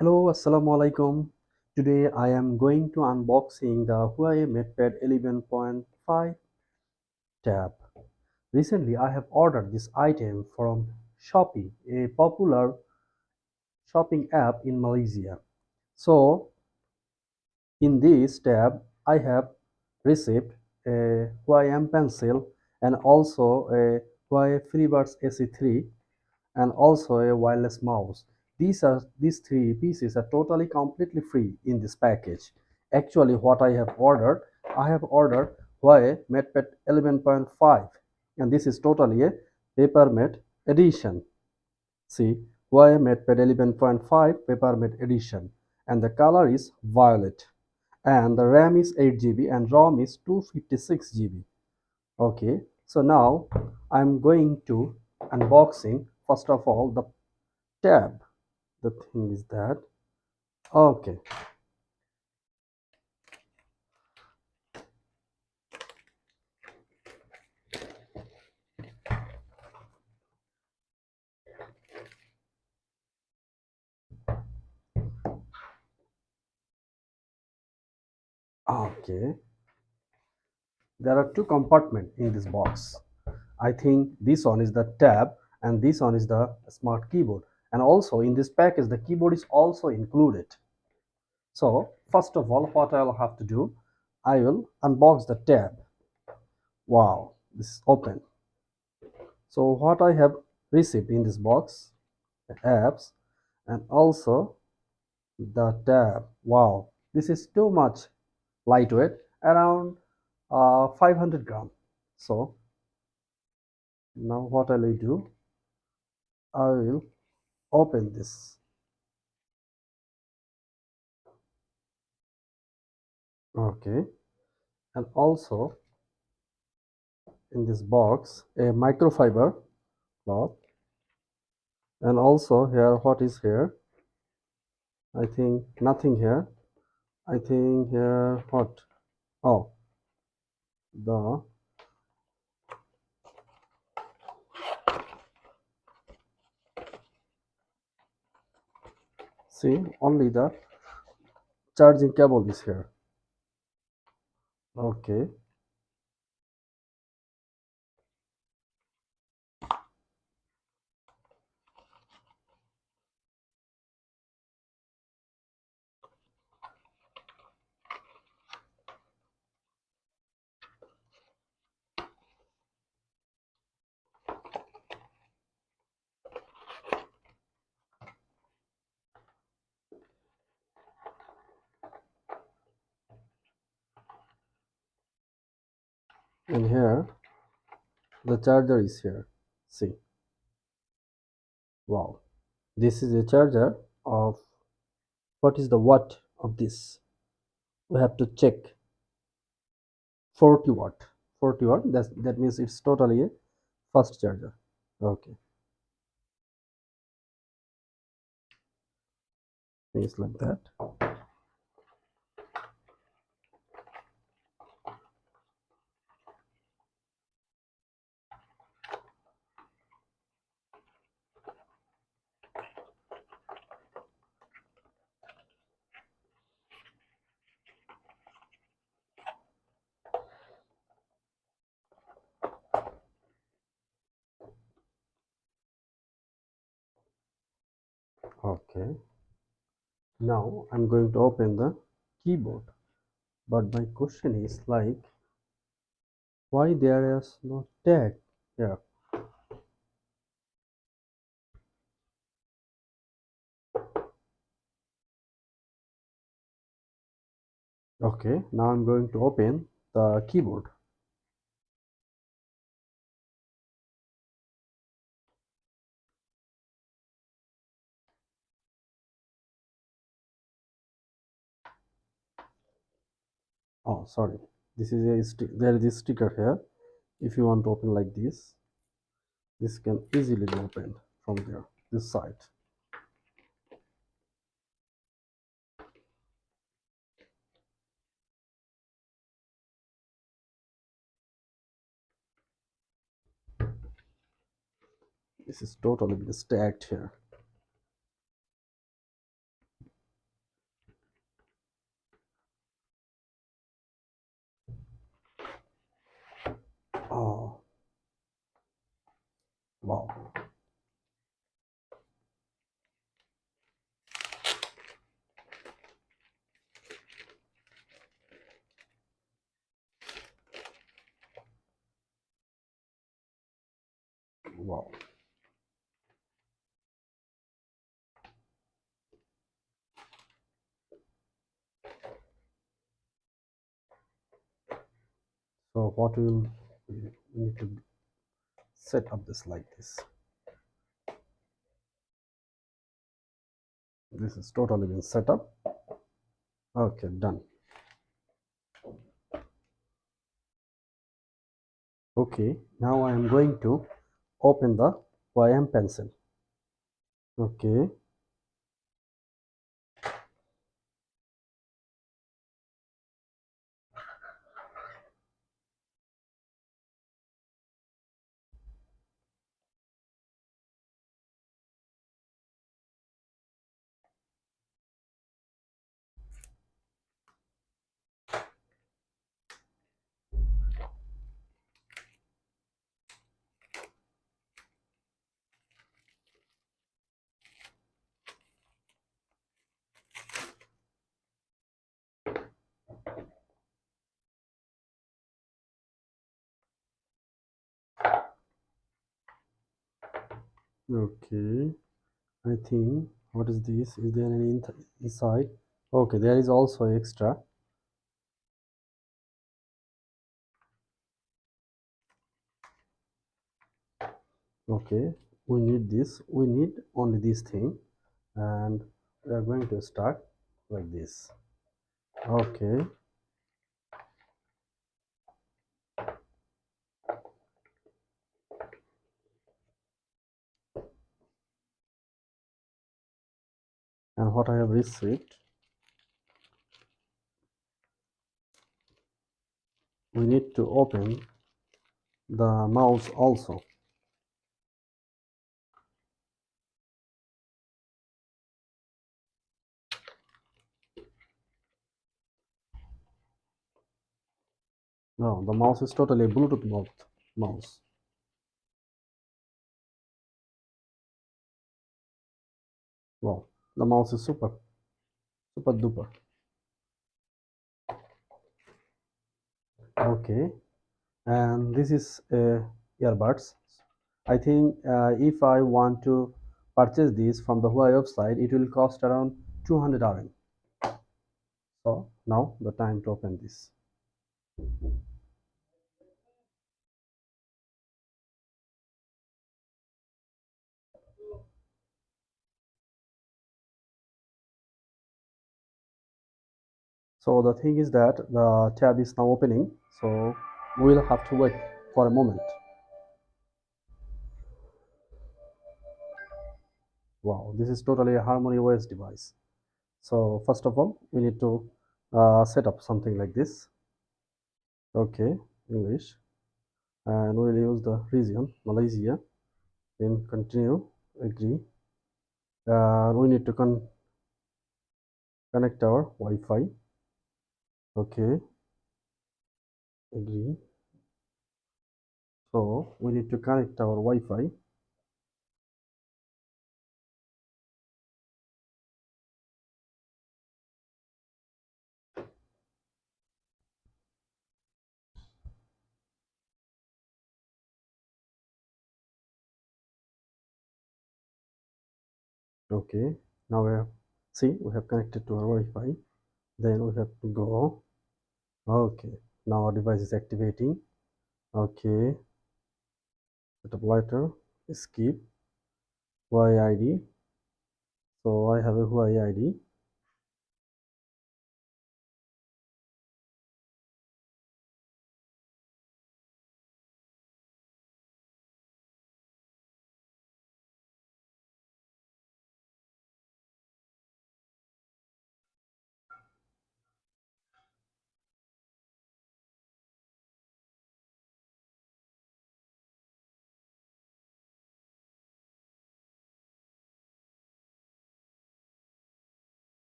Hello, Assalamu alaikum. Today I am going to unboxing the Huawei MatePad 11.5 tab. Recently I have ordered this item from Shopee, a popular shopping app in Malaysia. So in this tab I have received a Huawei M Pencil and also a Huawei FreeBuds AC3 and also a wireless mouse. These three pieces are totally completely free in this package. Actually, what I have ordered Huawei MatePad 11.5, and this is totally a paper mate edition. See, Huawei MatePad 11.5 paper mate edition, and the color is violet, and the RAM is 8 GB and ROM is 256 GB. Okay, so now I'm going to unboxing first of all the tab. The thing is that okay, okay, there are two compartments in this box. I think this one is the tab and this one is the smart keyboard, and also in this package the keyboard is also included. So first of all, what I'll have to do, I will unbox the tab. Wow, this is open. So what I have received in this box, the apps and also the tab. Wow, this is too much lightweight, around 500 gram. So now what I will do, I will open this. Okay, and also in this box a microfiber cloth, and also here what is here, I think nothing here. I think here what, oh, the, see, only the charging cable is here. Okay, and here the charger is here. See, wow, this is a charger of, what is the watt of this, we have to check. 40 watt, 40 watt, that means it's totally a fast charger. Okay, things like that. Okay, now I'm going to open the keyboard, but my question is like, why there is no tag here? Okay, now I'm going to open the keyboard. Oh, sorry, this is there is a sticker here. If you want to open like this can easily be opened from there, this side. This is totally stacked here. Wow. Wow. So what we need to set up this like this. This is totally been set up. Okay, done. Okay, now I am going to open the YM pencil. Okay. Okay, I think, what is this? Is there any inside? Okay, there is also extra. Okay, we need this. We need only this thing, and we are going to start like this. Okay. And what I have received, we need to open the mouse also. No, the mouse is totally a Bluetooth mouse. Wow, the mouse is super duper. Okay, and this is earbuds. I think if I want to purchase this from the Huawei website, it will cost around 200 RMB. So now the time to open this. So the thing is that the tab is now opening, so we'll have to wait for a moment. Wow, this is totally a Harmony OS device. So first of all, we need to set up something like this. Okay, English, and we'll use the region Malaysia. Then continue, agree. We need to connect our Wi-Fi. Okay, agree. So we need to connect our Wi-Fi. Okay, now we have connected to our Wi-Fi. Then we have to go. Okay, now our device is activating. Okay, setup later, skip Huawei ID. So I have a Huawei ID.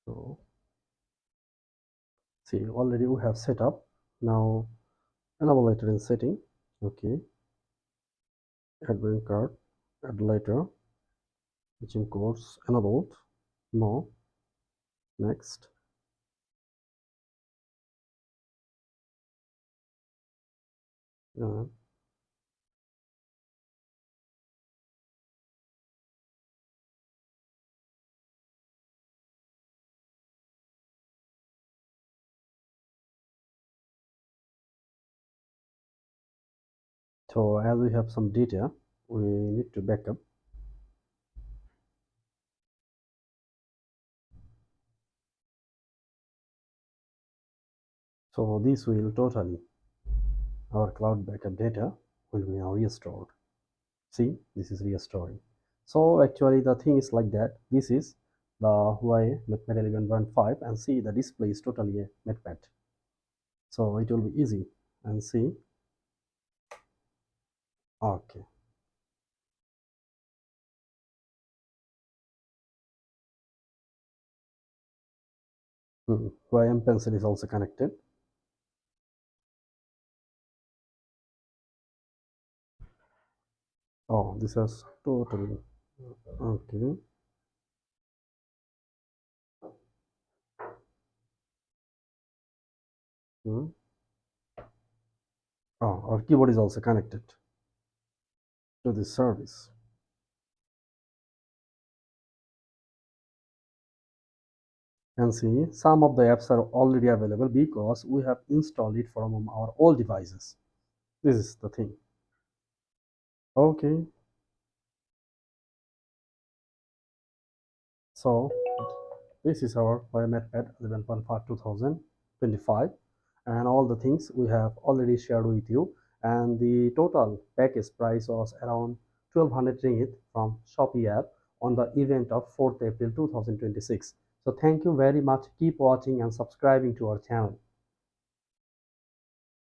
So see, already we have set up. Now enable later in setting. Okay, add bank card, add later, agent codes enabled. No, next. Uh, so as we have some data, we need to backup. So this will totally our cloud backup data will be now restored. See, this is restoring. So actually the thing is like that. This is the Huawei MatePad 11.5 and see the display is totally a MatePad. So it will be easy and see. Okay. Huawei M Pencil is also connected. Oh, this is totally okay. Hmm. Oh, our keyboard is also connected to this service. And see, some of the apps are already available because we have installed it from our old devices. This is the thing. Okay, so this is our MatePad 11.5 2025 and all the things we have already shared with you, and the total package price was around 1200 ringgit from Shopee app on the event of 4th April 2026. So thank you very much. Keep watching and subscribing to our channel.